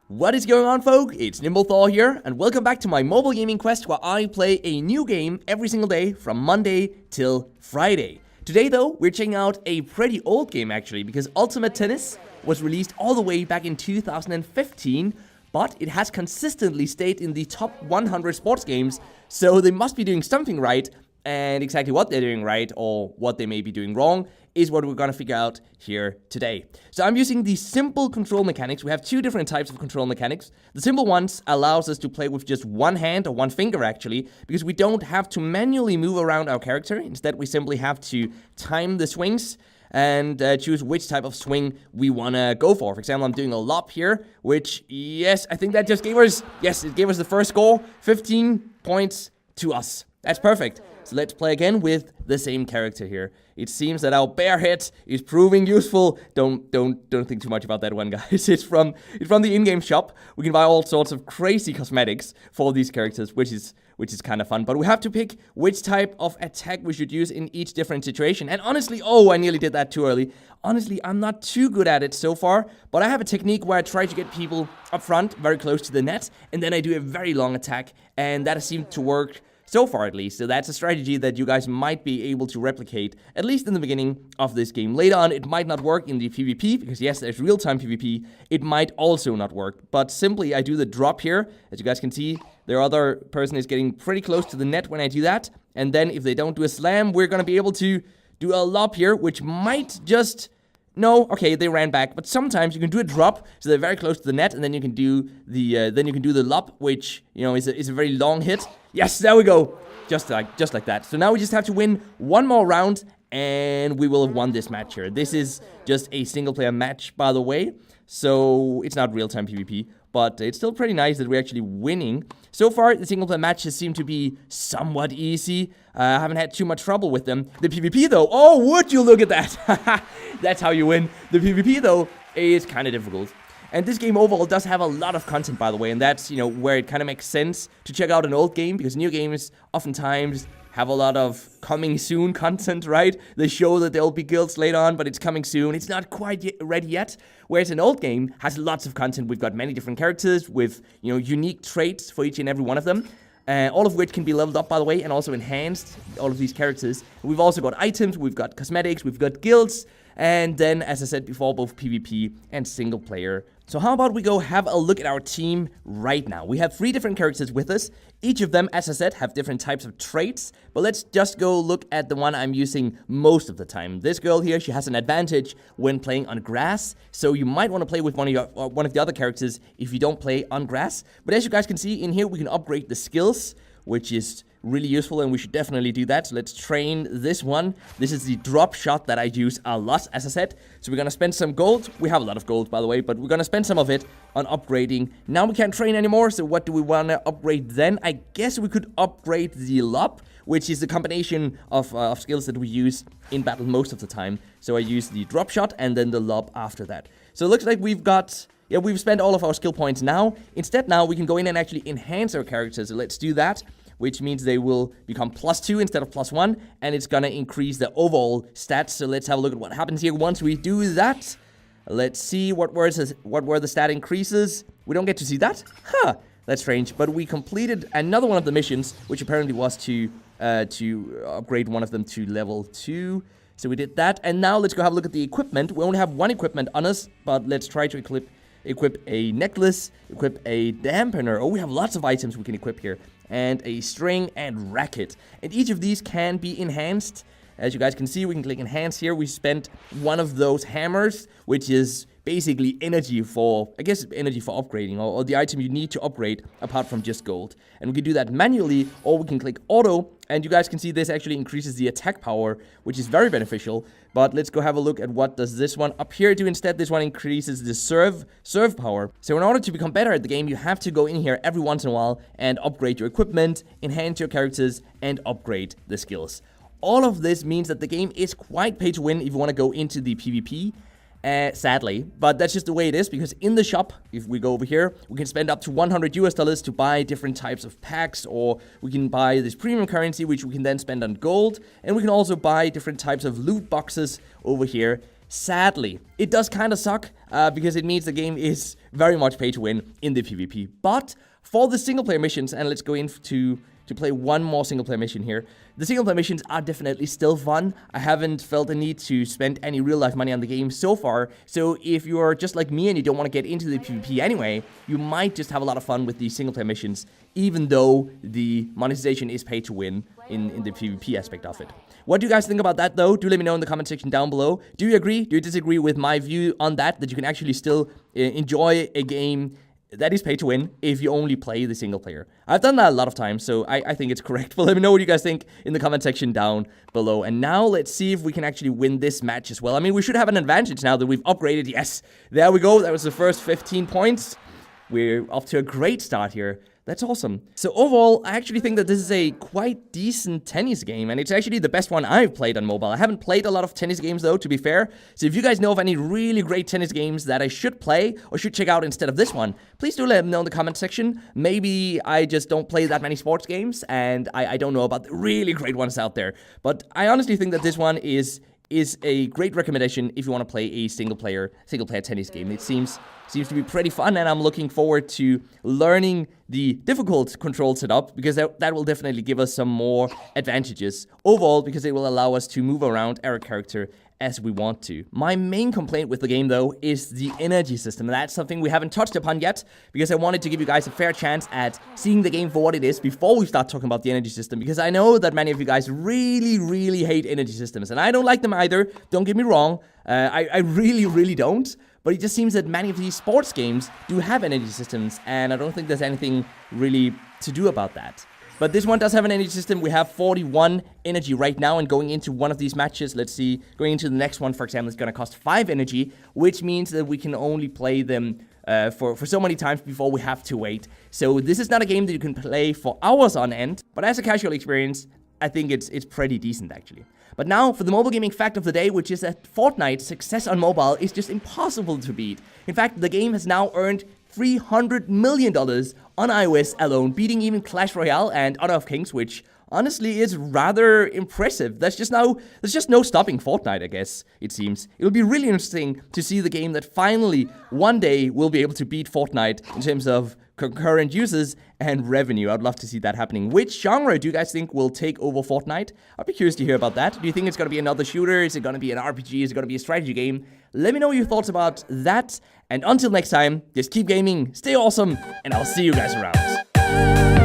What is going on, folk? It's NimbleThor here, and welcome back to my mobile gaming quest where I play a new game every single day from Monday till Friday. Today, though, we're checking out a pretty old game, actually, because Ultimate Tennis was released all the way back in 2015, but it has consistently stayed in the top 100 sports games, so they must be doing something right, and exactly what they're doing right, or what they may be doing wrong, is what we're gonna figure out here today. So I'm using the simple control mechanics. We have two different types of control mechanics. The simple ones allows us to play with just one hand, or one finger actually, because we don't have to manually move around our character. Instead, we simply have to time the swings and choose which type of swing we wanna go for. For example, I'm doing a lob here, which, yes, I think that just gave us, yes, it gave us the first score, 15 points to us. That's perfect. So let's play again with the same character here. It seems that our bear hit is proving useful. Don't think too much about that one, guys. It's from the in-game shop. We can buy all sorts of crazy cosmetics for these characters, which is kind of fun. But we have to pick which type of attack we should use in each different situation. And honestly, oh, I nearly did that too early. Honestly, I'm not too good at it so far, but I have a technique where I try to get people up front, very close to the net, and then I do a very long attack, and that has seemed to work so far, at least. So that's a strategy that you guys might be able to replicate, at least in the beginning of this game. Later on, it might not work in the PvP, because yes, there's real-time PvP. It might also not work. But simply, I do the drop here. As you guys can see, their other person is getting pretty close to the net when I do that. And then if they don't do a slam, we're going to be able to do a lob here, which might just... No, okay, they ran back, but sometimes you can do a drop, so they're very close to the net, and then you can do the lob, which, you know, is a very long hit. Yes, there we go, just like that. So now we just have to win one more round, and we will have won this match here. This is just a single-player match, by the way, so it's not real-time PvP, but it's still pretty nice that we're actually winning. So far, the single-player matches seem to be somewhat easy. I haven't had too much trouble with them. The PvP, though, oh, would you look at that? That's how you win. The PvP, though, is kind of difficult. And this game overall does have a lot of content, by the way, and that's, you know, where it kind of makes sense to check out an old game, because new games oftentimes have a lot of coming soon content, right? They show that there'll be guilds later on, but it's coming soon. It's not quite ready yet. Whereas an old game has lots of content. We've got many different characters with, you know, unique traits for each and every one of them. All of which can be leveled up, by the way, and also enhanced, all of these characters. We've also got items, we've got cosmetics, we've got guilds, and then, as I said before, both PvP and single player. So how about we go have a look at our team right now. We have 3 different characters with us. Each of them, as I said, have different types of traits. But let's just go look at the one I'm using most of the time. This girl here, she has an advantage when playing on grass. So you might want to play with one of the other characters if you don't play on grass. But as you guys can see, in here we can upgrade the skills, which is really useful, and we should definitely do that. So let's train this one. This is the drop shot that I use a lot, as I said. So we're gonna spend some gold. We have a lot of gold, by the way, but we're gonna spend some of it on upgrading. Now we can't train anymore, so what do we wanna upgrade then? I guess we could upgrade the lob, which is the combination of skills that we use in battle most of the time. So I use the drop shot and then the lob after that. So it looks like we've got... Yeah, we've spent all of our skill points now. Instead, now we can go in and actually enhance our characters. So let's do that, which means they will become +2 instead of +1, and it's gonna increase the overall stats. So let's have a look at what happens here once we do that. Let's see what were the stat increases. We don't get to see that? Huh, that's strange. But we completed another one of the missions, which apparently was to upgrade one of them to level 2. So we did that, and now let's go have a look at the equipment. We only have one equipment on us, but let's try to equip a necklace, equip a dampener. Oh, we have lots of items we can equip here. And a string and racket. And each of these can be enhanced. As you guys can see, we can click enhance here. We spent one of those hammers, which is basically energy for, I guess, energy for upgrading, or the item you need to upgrade apart from just gold. And we can do that manually, or we can click auto, and you guys can see this actually increases the attack power, which is very beneficial. But let's go have a look at what does this one up here do instead. This one increases the serve power. So in order to become better at the game, you have to go in here every once in a while and upgrade your equipment, enhance your characters, and upgrade the skills. All of this means that the game is quite pay to win if you want to go into the PvP. Sadly, but that's just the way it is, because in the shop, if we go over here, we can spend up to $100 to buy different types of packs, or we can buy this premium currency, which we can then spend on gold, and we can also buy different types of loot boxes over here Sadly, it does kind of suck because it means the game is very much pay to win in the PvP. But for the single player missions, and let's go into to play one more single player mission here. The single player missions are definitely still fun. I haven't felt the need to spend any real life money on the game so far. So if you're just like me and you don't want to get into the PvP anyway, you might just have a lot of fun with these single player missions, even though the monetization is pay to win in the PvP aspect of it. What do you guys think about that though? Do let me know in the comment section down below. Do you agree? Do you disagree with my view on that you can actually still enjoy a game that is pay to win if you only play the single player? I've done that a lot of times, so I think it's correct. But let me know what you guys think in the comment section down below. And now let's see if we can actually win this match as well. I mean, we should have an advantage now that we've upgraded. Yes, there we go. That was the first 15 points. We're off to a great start here. That's awesome. So overall, I actually think that this is a quite decent tennis game, and it's actually the best one I've played on mobile. I haven't played a lot of tennis games though, to be fair. So if you guys know of any really great tennis games that I should play or should check out instead of this one, please do let me know in the comment section. Maybe I just don't play that many sports games, and I don't know about the really great ones out there. But I honestly think that this one is a great recommendation if you want to play a single player tennis game. It seems to be pretty fun, and I'm looking forward to learning the difficult control setup, because that will definitely give us some more advantages overall, because it will allow us to move around our character as we want to. My main complaint with the game though is the energy system. That's something we haven't touched upon yet, because I wanted to give you guys a fair chance at seeing the game for what it is before we start talking about the energy system, because I know that many of you guys really hate energy systems, and I don't like them either, don't get me wrong. I really don't. But it just seems that many of these sports games do have energy systems, and I don't think there's anything really to do about that. But this one does have an energy system. We have 41 energy right now, and going into one of these matches, let's see, going into the next one, for example, it's going to cost 5 energy, which means that we can only play them for so many times before we have to wait. So this is not a game that you can play for hours on end, but as a casual experience, I think it's pretty decent actually. But now for the mobile gaming fact of the day, which is that Fortnite's success on mobile is just impossible to beat. In fact, the game has now earned $300 million on iOS alone, beating even Clash Royale and Honor of Kings, which honestly is rather impressive. There's just no stopping Fortnite, I guess, it seems. It'll be really interesting to see the game that finally one day will be able to beat Fortnite in terms of concurrent users and revenue. I'd love to see that happening. Which genre do you guys think will take over Fortnite? I'd be curious to hear about that. Do you think it's going to be another shooter? Is it going to be an RPG? Is it going to be a strategy game? Let me know your thoughts about that. And until next time, just keep gaming, stay awesome, and I'll see you guys around.